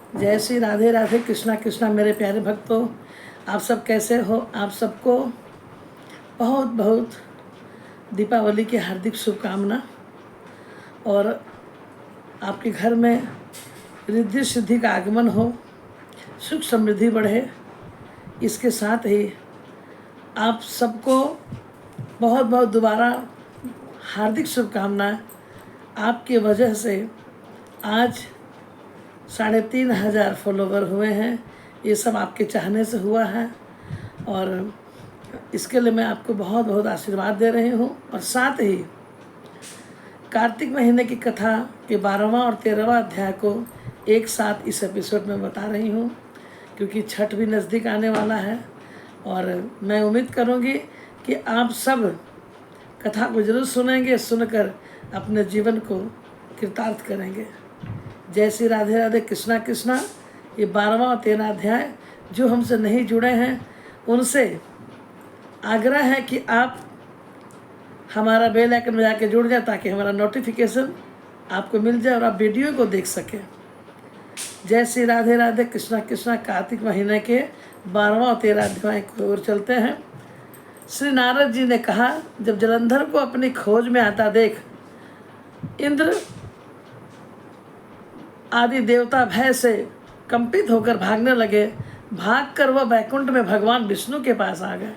जय श्री राधे राधे, कृष्णा कृष्णा। मेरे प्यारे भक्तों, आप सब कैसे हो? आप सबको बहुत बहुत दीपावली की हार्दिक शुभकामना। और आपके घर में रिद्धि सिद्धि का आगमन हो, सुख समृद्धि बढ़े। इसके साथ ही आप सबको बहुत बहुत दोबारा हार्दिक शुभकामनाएं। आपकी वजह से आज 3,500 फॉलोवर हुए हैं। ये सब आपके चाहने से हुआ है और इसके लिए मैं आपको बहुत बहुत आशीर्वाद दे रही हूँ। और साथ ही कार्तिक महीने की कथा के 12वां और 13वां अध्याय को एक साथ इस एपिसोड में बता रही हूँ, क्योंकि छठ भी नज़दीक आने वाला है। और मैं उम्मीद करूँगी कि आप सब कथा को जरूर सुनेंगे, सुनकर अपने जीवन को कृतार्थ करेंगे। जय श्री राधे राधे, कृष्णा कृष्णा। ये 12वां और 13वां अध्याय जो हमसे नहीं जुड़े हैं उनसे आग्रह है कि आप हमारा बेल आइकन में जाके जुड़ जाए, ताकि हमारा नोटिफिकेशन आपको मिल जाए और आप वीडियो को देख सकें। जय श्री राधे राधे, कृष्णा कृष्णा। कार्तिक महीने के 12वां और 13वां अध्याय की ओर चलते हैं। श्री नारद जी ने कहा, जब जलंधर को अपनी खोज में आता देख इंद्र आदि देवता भय से कंपित होकर भागने लगे। भागकर वह वैकुंठ में भगवान विष्णु के पास आ गए।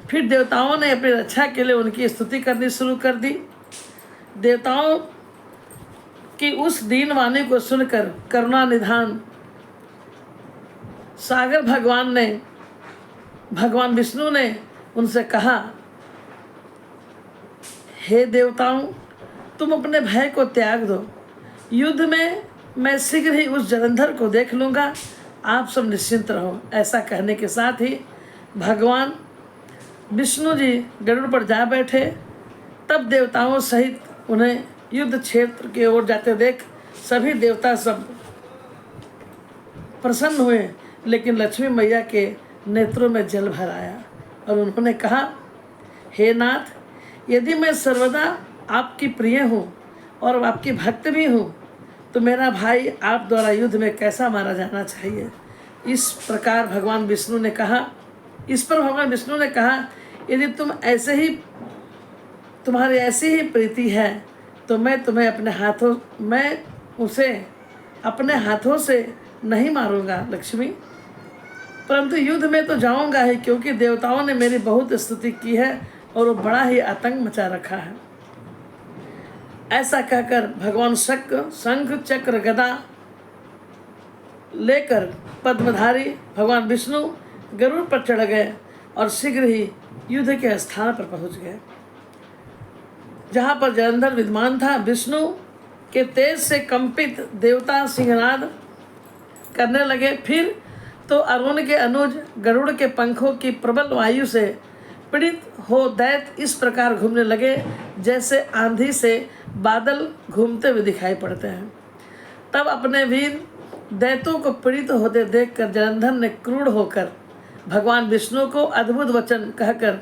फिर देवताओं ने अपनी रक्षा के लिए उनकी स्तुति करनी शुरू कर दी। देवताओं की उस दीन वाणी को सुनकर करुणा निधान सागर भगवान विष्णु ने उनसे कहा, हे देवताओं, तुम अपने भय को त्याग दो। युद्ध में मैं शीघ्र ही उस जलंधर को देख लूँगा, आप सब निश्चिंत रहो। ऐसा कहने के साथ ही भगवान विष्णु जी गरुड़ पर जा बैठे। तब देवताओं सहित उन्हें युद्ध क्षेत्र की ओर जाते देख सभी देवता सब प्रसन्न हुए, लेकिन लक्ष्मी मैया के नेत्रों में जल भर आया और उन्होंने कहा, हे नाथ, यदि मैं सर्वदा आपकी प्रिय हूँ और आपकी भक्त भी हूँ, तो मेरा भाई आप द्वारा युद्ध में कैसा मारा जाना चाहिए। इस पर भगवान विष्णु ने कहा, यदि तुम्हारी ऐसी ही प्रीति है तो मैं उसे अपने हाथों से नहीं मारूंगा लक्ष्मी, परंतु युद्ध में तो जाऊंगा ही, क्योंकि देवताओं ने मेरी बहुत स्तुति की है और वो बड़ा ही आतंक मचा रखा है। ऐसा कहकर भगवान शंख चक्र गदा लेकर पद्मधारी भगवान विष्णु गरुड़ पर चढ़ गए और शीघ्र ही युद्ध के स्थान पर पहुंच गए, जहां पर जलंधर विद्यमान था। विष्णु के तेज से कंपित देवता सिंहनाद करने लगे। फिर तो अरुण के अनुज गरुड़ के पंखों की प्रबल वायु से पीड़ित हो दैत्य इस प्रकार घूमने लगे, जैसे आंधी से बादल घूमते हुए दिखाई पड़ते हैं। तब अपने वीर दैत्यों को पीड़ित होते देखकर जलंधर ने क्रूर होकर भगवान विष्णु को अद्भुत वचन कहकर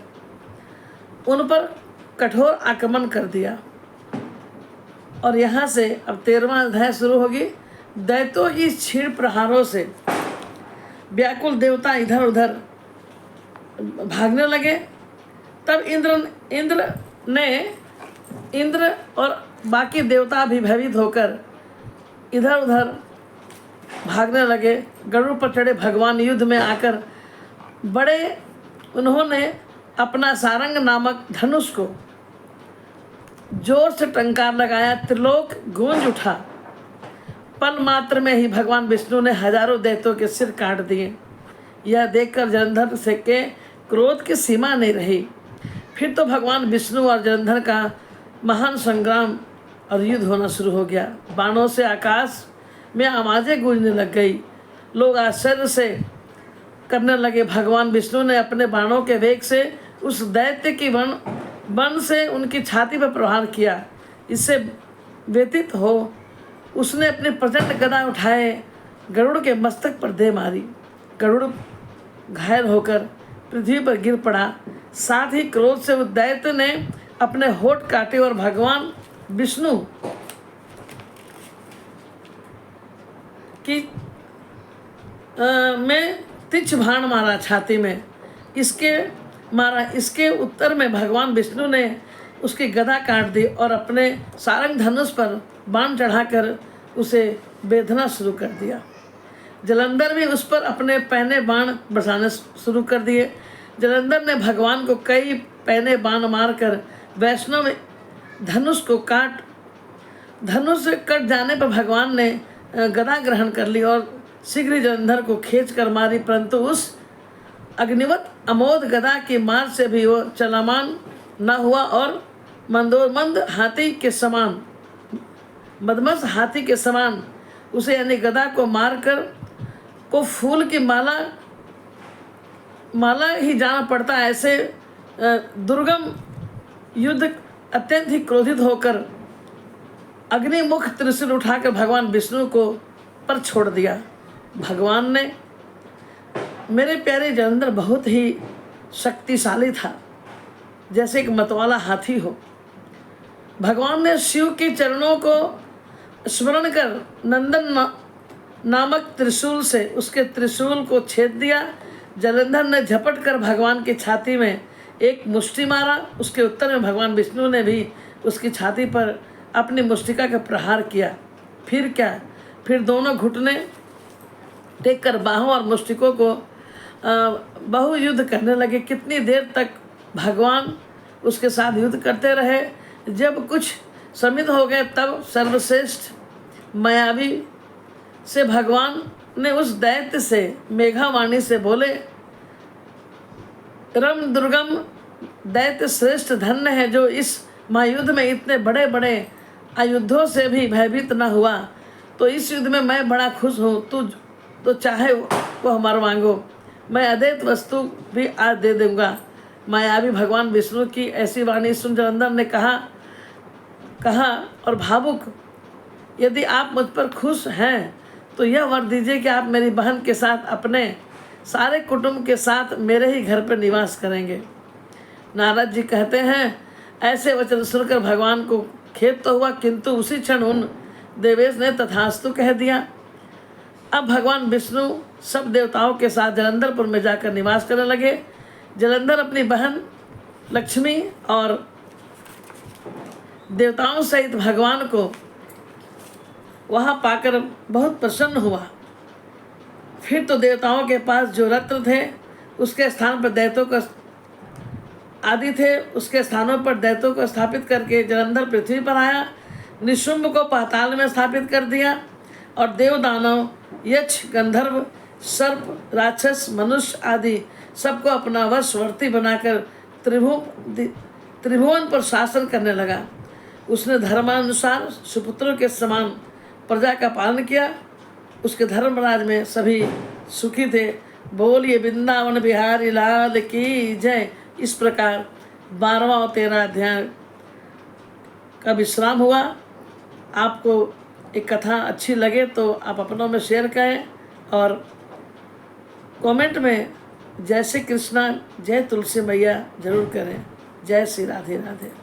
उन पर कठोर आक्रमण कर दिया। और यहाँ से अब 13वां अध्याय शुरू होगी। दैत्यों की छीड़ प्रहारों से व्याकुल देवता इधर उधर भागने लगे। तब इंद्र और बाकी देवता भी भयभीत होकर इधर उधर भागने लगे। गरुड़ पर चढ़े भगवान युद्ध में आकर उन्होंने अपना सारंग नामक धनुष को जोर से टंकार लगाया। त्रिलोक गूंज उठा। पल मात्र में ही भगवान विष्णु ने हजारों दैत्यों के सिर काट दिए। यह देखकर जलंधर से के क्रोध की सीमा नहीं रही। फिर तो भगवान विष्णु और जलंधर का महान संग्राम और युद्ध होना शुरू हो गया। बाणों से आकाश में आवाज़ें गूंजने लग गई। लोग आश्चर्य से करने लगे। भगवान विष्णु ने अपने बाणों के वेग से उस दैत्य की वन से उनकी छाती पर प्रहार किया। इससे व्यतीत हो उसने अपने प्रचंड गदा उठाए गरुड़ के मस्तक पर दे मारी। गरुड़ घायल होकर पृथ्वी पर गिर पड़ा। साथ ही क्रोध से उस दैत्य ने अपने होठ काटे और भगवान विष्णु की में तिछ बाण मारा छाती में, इसके उत्तर में भगवान विष्णु ने उसकी गदा काट दी और अपने सारंग धनुष पर बाण चढ़ाकर उसे बेधना शुरू कर दिया। जलंधर भी उस पर अपने पहने बाण बरसाने शुरू कर दिए। जलंधर ने भगवान को कई पहने बाण मारकर वैष्णव धनुष कट जाने पर भगवान ने गदा ग्रहण कर ली और शीघ्र जलंधर को खींच कर मारी, परंतु उस अग्निवत अमोद गदा की मार से भी वो चलामान न हुआ और मंदोमंद हाथी के समान, मदमस्त हाथी के समान उसे यानी गदा को मारकर को फूल की माला ही जाना पड़ता। ऐसे दुर्गम युद्ध अत्यंत ही क्रोधित होकर अग्निमुख त्रिशूल उठाकर भगवान विष्णु को पर छोड़ दिया। भगवान ने, मेरे प्यारे जलंधर बहुत ही शक्तिशाली था, जैसे एक मतवाला हाथी हो। भगवान ने शिव के चरणों को स्मरण कर नंदन नामक त्रिशूल से उसके त्रिशूल को छेद दिया। जलंधर ने झपट कर भगवान की छाती में एक मुष्टि मारा। उसके उत्तर में भगवान विष्णु ने भी उसकी छाती पर अपनी मुष्टिका का प्रहार किया। फिर क्या, फिर दोनों घुटने टेक कर बाहों और मुष्टिकों को बहुयुद्ध करने लगे। कितनी देर तक भगवान उसके साथ युद्ध करते रहे। जब कुछ सम्मिलित हो गए तब सर्वश्रेष्ठ मायावी से भगवान ने उस दैत्य से मेघावाणी से बोले, रम दुर्गम दैत्य श्रेष्ठ धन्य है जो इस महायुद्ध में इतने बड़े बड़े आयुधों से भी भयभीत न हुआ। तो इस युद्ध में मैं बड़ा खुश हूँ। तू तो चाहे वो हमारा मांगो, मैं अद्वैत वस्तु भी आज दे दूंगा। मायावी भगवान विष्णु की ऐसी वाणी सुन जलंधर ने कहा और भावुक, यदि आप मुझ पर खुश हैं तो यह वर दीजिए कि आप मेरी बहन के साथ अपने सारे कुटुंब के साथ मेरे ही घर पर निवास करेंगे। नारद जी कहते हैं, ऐसे वचन सुनकर भगवान को खेद तो हुआ, किंतु उसी क्षण उन देवेश ने तथास्तु कह दिया। अब भगवान विष्णु सब देवताओं के साथ जलंधरपुर में जाकर निवास करने लगे। जलंधर अपनी बहन लक्ष्मी और देवताओं सहित भगवान को वहाँ पाकर बहुत प्रसन्न हुआ। फिर तो देवताओं के पास जो रत्न थे उसके स्थान पर दैत्यों का आदि थे, उसके स्थानों पर दैत्यों को स्थापित करके जलंधर पृथ्वी पर आया। निशुंभ को पाताल में स्थापित कर दिया और देव दानव यक्ष गंधर्व सर्प राक्षस मनुष्य आदि सबको अपना वशवर्ती बनाकर त्रिभुवन पर शासन करने लगा। उसने धर्मानुसार सुपुत्रों के समान प्रजा का पालन किया। उसके धर्मराज में सभी सुखी थे। बोलिए वृंदावन बिहारी लाल की जय। इस प्रकार 12वां और 13वां अध्याय का विश्राम हुआ। आपको एक कथा अच्छी लगे तो आप अपनों में शेयर करें और कमेंट में जय श्री कृष्णा जय तुलसी मैया जरूर करें। जय श्री राधे राधे।